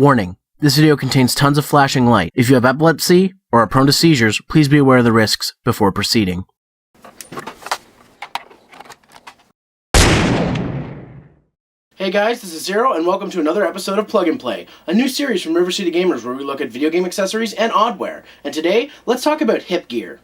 Warning, this video contains tons of flashing light. If you have epilepsy or are prone to seizures, please be aware of the risks before proceeding. Hey guys, this is Zero, and welcome to another episode of Plug and Play, a new series from RiverCityGamers where we look at video game accessories and oddware. And today, let's talk about hip gear.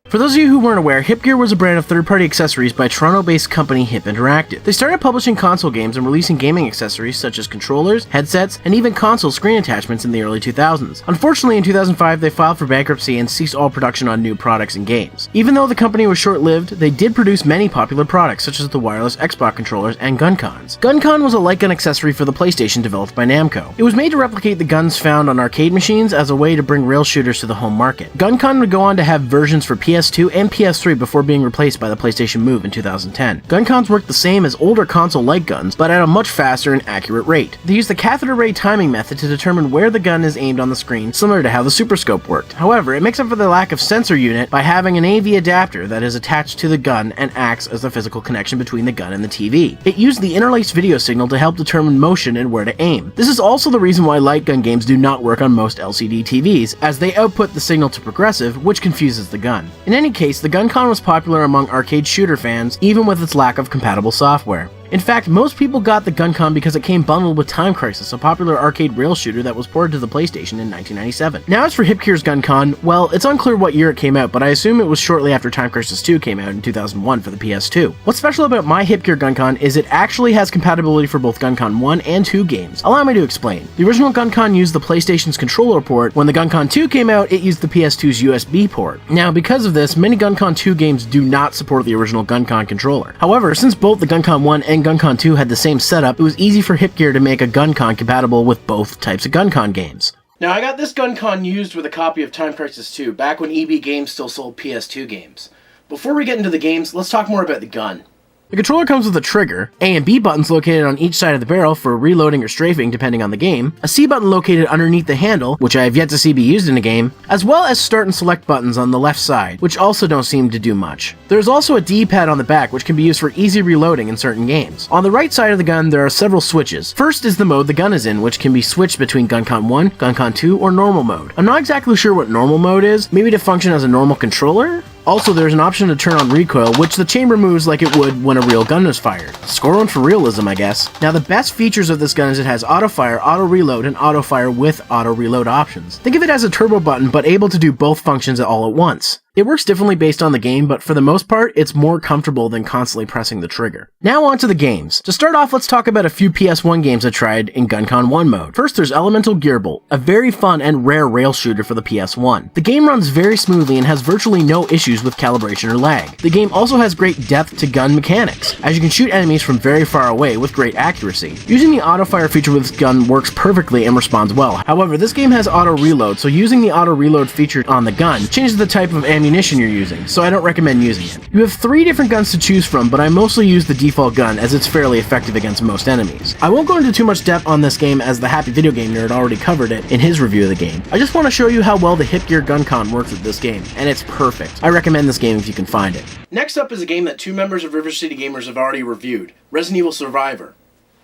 For those of you who weren't aware, Hip Gear was a brand of third-party accessories by Toronto-based company Hip Interactive. They started publishing console games and releasing gaming accessories such as controllers, headsets, and even console screen attachments in the early 2000s. Unfortunately, in 2005, they filed for bankruptcy and ceased all production on new products and games. Even though the company was short-lived, they did produce many popular products such as the wireless Xbox controllers and Guncons. Guncon was a light gun accessory for the PlayStation developed by Namco. It was made to replicate the guns found on arcade machines as a way to bring rail shooters to the home market. Guncon would go on to have versions for PS2 and PS3 before being replaced by the PlayStation Move in 2010. Guncons worked the same as older console light guns, but at a much faster and accurate rate. They used the cathode ray timing method to determine where the gun is aimed on the screen, similar to how the Super Scope worked. However, it makes up for the lack of sensor unit by having an AV adapter that is attached to the gun and acts as the physical connection between the gun and the TV. It used the interlaced video signal to help determine motion and where to aim. This is also the reason why light gun games do not work on most LCD TVs, as they output the signal to progressive, which confuses the gun. In any case, the Guncon was popular among arcade shooter fans, even with its lack of compatible software. In fact, most people got the Guncon because it came bundled with Time Crisis, a popular arcade rail shooter that was ported to the PlayStation in 1997. Now as for Hip Gear's Guncon, well, it's unclear what year it came out, but I assume it was shortly after Time Crisis 2 came out in 2001 for the PS2. What's special about my Hip Gear Guncon is it actually has compatibility for both Guncon 1 and 2 games. Allow me to explain. The original Guncon used the PlayStation's controller port. When the Guncon 2 came out, it used the PS2's USB port. Now, because of this, many Guncon 2 games do not support the original Guncon controller. However, since both the Guncon 1 and Guncon 2 had the same setup, it was easy for Hip Gear to make a Guncon compatible with both types of Guncon games. Now, I got this Guncon used with a copy of Time Crisis 2 back when EB Games still sold PS2 games. Before we get into the games, let's talk more about the gun. The controller comes with a trigger, A and B buttons located on each side of the barrel for reloading or strafing depending on the game, a C button located underneath the handle, which I have yet to see be used in a game, as well as start and select buttons on the left side, which also don't seem to do much. There is also a D-pad on the back which can be used for easy reloading in certain games. On the right side of the gun there are several switches. First is the mode the gun is in, which can be switched between Guncon 1, Guncon 2, or normal mode. I'm not exactly sure what normal mode is, maybe to function as a normal controller? Also, there's an option to turn on recoil, which the chamber moves like it would when a real gun is fired. Score one for realism, I guess. Now, the best features of this gun is it has auto-fire, auto-reload, and auto-fire with auto-reload options. Think of it as a turbo button, but able to do both functions all at once. It works differently based on the game, but for the most part, it's more comfortable than constantly pressing the trigger. Now on to the games. To start off, let's talk about a few PS1 games I tried in Guncon 1 mode. First, there's Elemental Gearbolt, a very fun and rare rail shooter for the PS1. The game runs very smoothly and has virtually no issues with calibration or lag. The game also has great depth-to-gun mechanics, as you can shoot enemies from very far away with great accuracy. Using the auto-fire feature with this gun works perfectly and responds well. However, this game has auto-reload, so using the auto-reload feature on the gun changes the type of ammunition you're using, so I don't recommend using it. You have 3 different guns to choose from, but I mostly use the default gun as it's fairly effective against most enemies. I won't go into too much depth on this game as the Happy Video Game Nerd already covered it in his review of the game. I just want to show you how well the Hip Gear Guncon works with this game, and it's perfect. I recommend this game if you can find it. Next up is a game that 2 members of RiverCityGamers have already reviewed, Resin Evil Survivor.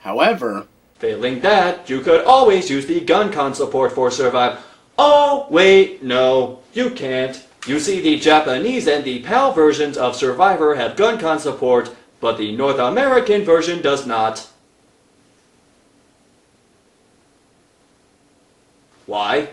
However, failing that, you could always use the Guncon support for Survive. Oh, wait, no, you can't. You see, the Japanese and the PAL versions of Survivor have Guncon support, but the North American version does not. Why?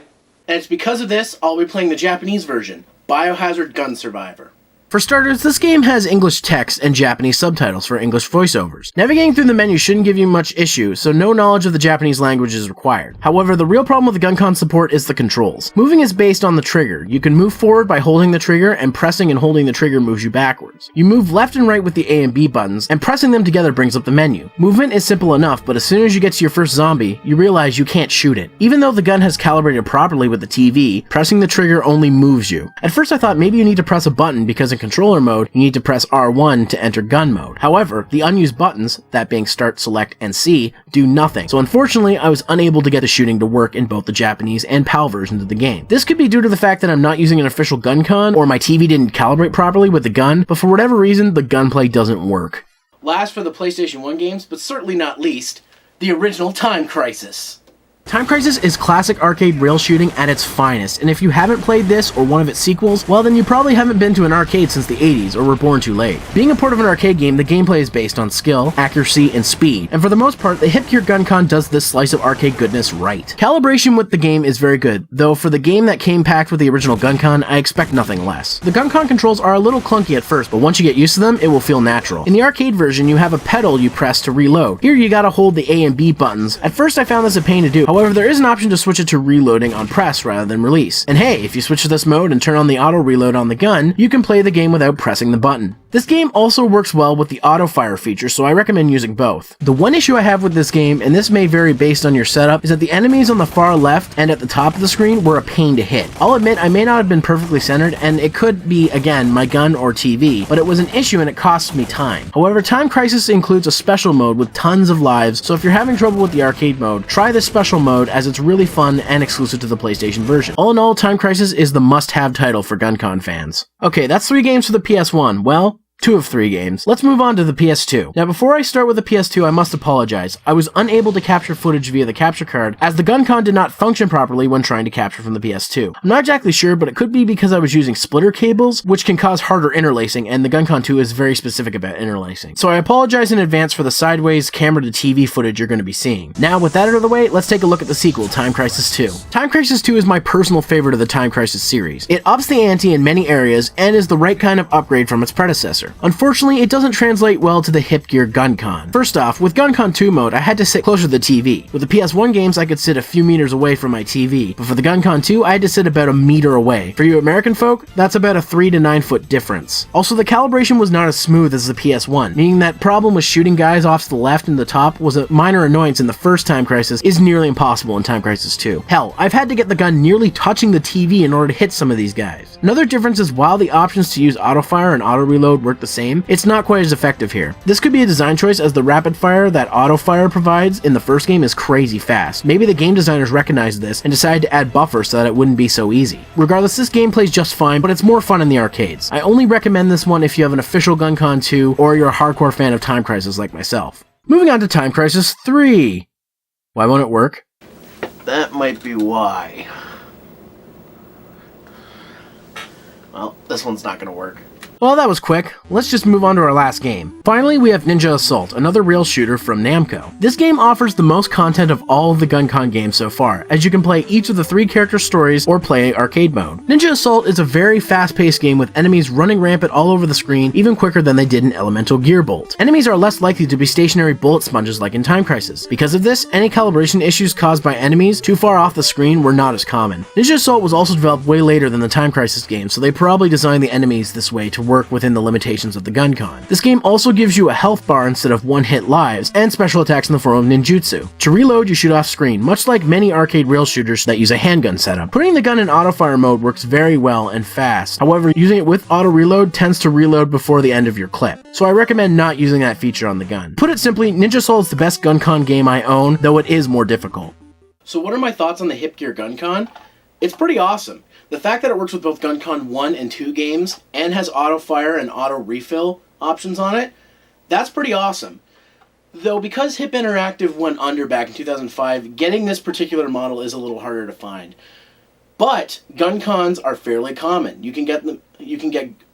And it's because of this, I'll be playing the Japanese version, Biohazard Gun Survivor. For starters, this game has English text and Japanese subtitles for English voiceovers. Navigating through the menu shouldn't give you much issue, so no knowledge of the Japanese language is required. However, the real problem with the Guncon support is the controls. Moving is based on the trigger. You can move forward by holding the trigger, and pressing and holding the trigger moves you backwards. You move left and right with the A and B buttons, and pressing them together brings up the menu. Movement is simple enough, but as soon as you get to your first zombie, you realize you can't shoot it. Even though the gun has calibrated properly with the TV, pressing the trigger only moves you. At first I thought maybe you need to press a button because in controller mode, you need to press R1 to enter gun mode. However, the unused buttons, that being start, select, and C, do nothing. So unfortunately, I was unable to get the shooting to work in both the Japanese and PAL versions of the game. This could be due to the fact that I'm not using an official Guncon, or my TV didn't calibrate properly with the gun, but for whatever reason, the gunplay doesn't work. Last for the PlayStation 1 games, but certainly not least, the original Time Crisis. Time Crisis is classic arcade rail shooting at its finest, and if you haven't played this or one of its sequels, well then you probably haven't been to an arcade since the 80s or were born too late. Being a port of an arcade game, the gameplay is based on skill, accuracy, and speed, and for the most part, the Hip Gear Guncon does this slice of arcade goodness right. Calibration with the game is very good, though for the game that came packed with the original Guncon, I expect nothing less. The Guncon controls are a little clunky at first, but once you get used to them, it will feel natural. In the arcade version, you have a pedal you press to reload. Here you gotta hold the A and B buttons. At first I found this a pain to do, however there is an option to switch it to reloading on press rather than release. And hey, if you switch to this mode and turn on the auto reload on the gun, you can play the game without pressing the button. This game also works well with the auto fire feature, so I recommend using both. The one issue I have with this game, and this may vary based on your setup, is that the enemies on the far left and at the top of the screen were a pain to hit. I'll admit I may not have been perfectly centered, and it could be, again, my gun or TV, but it was an issue and it cost me time. However, Time Crisis includes a special mode with tons of lives, so if you're having trouble with the arcade mode, try this special mode as it's really fun and exclusive to the PlayStation version. All in all, Time Crisis is the must-have title for Guncon fans. Okay, that's 3 games for the PS1. Well, 2 of 3 games. Let's move on to the PS2. Now before I start with the PS2, I must apologize. I was unable to capture footage via the capture card, as the Guncon did not function properly when trying to capture from the PS2. I'm not exactly sure, but it could be because I was using splitter cables, which can cause harder interlacing, and the Guncon 2 is very specific about interlacing. So I apologize in advance for the sideways camera to TV footage you're going to be seeing. Now with that out of the way, let's take a look at the sequel, Time Crisis 2. Time Crisis 2 is my personal favorite of the Time Crisis series. It ups the ante in many areas, and is the right kind of upgrade from its predecessor. Unfortunately, it doesn't translate well to the Hip Gear Guncon. First off, with Guncon 2 mode, I had to sit closer to the TV. With the PS1 games, I could sit a few meters away from my TV, but for the Guncon 2, I had to sit about a meter away. For you American folk, that's about a 3 to 9 foot difference. Also, the calibration was not as smooth as the PS1, meaning that problem with shooting guys off to the left and the top was a minor annoyance in the first Time Crisis is nearly impossible in Time Crisis 2. Hell, I've had to get the gun nearly touching the TV in order to hit some of these guys. Another difference is while the options to use auto fire and auto reload work the same, it's not quite as effective here. This could be a design choice as the rapid fire that auto fire provides in the first game is crazy fast. Maybe the game designers recognized this and decided to add buffers so that it wouldn't be so easy. Regardless, this game plays just fine, but it's more fun in the arcades. I only recommend this one if you have an official Guncon 2 or you're a hardcore fan of Time Crisis like myself. Moving on to Time Crisis 3. Why won't it work? That might be why. Well, this one's not gonna work. Well, that was quick. Let's just move on to our last game. Finally, we have Ninja Assault, another rail shooter from Namco. This game offers the most content of all of the Guncon games so far, as you can play each of the 3 character stories or play arcade mode. Ninja Assault is a very fast-paced game with enemies running rampant all over the screen, even quicker than they did in Elemental Gearbolt. Enemies are less likely to be stationary bullet sponges like in Time Crisis. Because of this, any calibration issues caused by enemies too far off the screen were not as common. Ninja Assault was also developed way later than the Time Crisis game, so they probably designed the enemies this way to work within the limitations of the Guncon. This game also gives you a health bar instead of one-hit lives, and special attacks in the form of ninjutsu. To reload, you shoot off screen, much like many arcade rail shooters that use a handgun setup. Putting the gun in auto-fire mode works very well and fast, however, using it with auto-reload tends to reload before the end of your clip, so I recommend not using that feature on the gun. Put it simply, Ninja Assault is the best Guncon game I own, though it is more difficult. So what are my thoughts on the Hip Gear Guncon? It's pretty awesome. The fact that it works with both Guncon 1 and 2 games, and has auto-fire and auto-refill options on it, that's pretty awesome. Though because Hip Interactive went under back in 2005, getting this particular model is a little harder to find. But Guncons are fairly common. You can get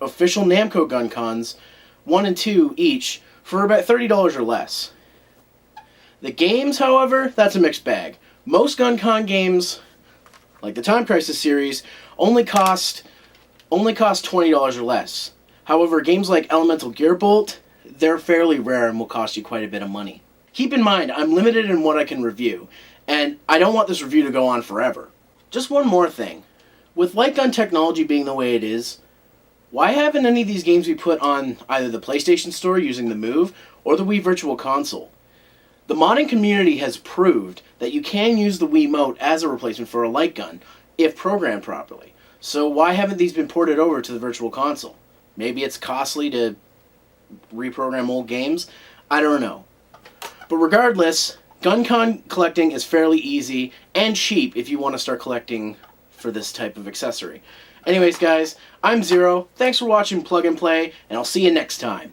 official Namco Guncons, 1 and 2 each, for about $30 or less. The games, however, that's a mixed bag. Most Guncon games, like the Time Crisis series, only cost $20 or less. However, games like Elemental Gearbolt, they're fairly rare and will cost you quite a bit of money. Keep in mind, I'm limited in what I can review, and I don't want this review to go on forever. Just one more thing. With light gun technology being the way it is, why haven't any of these games been put on either the PlayStation Store using the Move or the Wii Virtual Console? The modding community has proved that you can use the Wiimote as a replacement for a light gun, if programmed properly. So why haven't these been ported over to the Virtual Console? Maybe it's costly to reprogram old games? I don't know. But regardless, Guncon collecting is fairly easy and cheap if you want to start collecting for this type of accessory. Anyways guys, I'm Zero, thanks for watching Plug and Play, and I'll see you next time.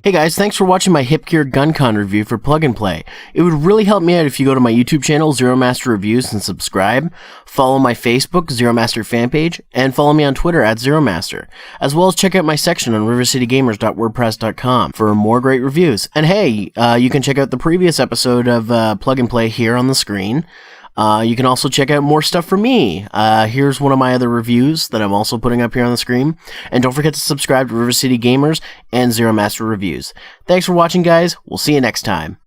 Hey guys, thanks for watching my Hip Gear Guncon review for Plug and Play. It would really help me out if you go to my YouTube channel, Zero Master Reviews, and subscribe. Follow my Facebook, Zero Master fan page, and follow me on Twitter at Zero Master. As well as check out my section on RiverCityGamers.wordpress.com for more great reviews. And hey, you can check out the previous episode of Plug and Play here on the screen. You can also check out more stuff from me. Here's one of my other reviews that I'm also putting up here on the screen. And don't forget to subscribe to River City Gamers and Zero Master Reviews. Thanks for watching, guys. We'll see you next time.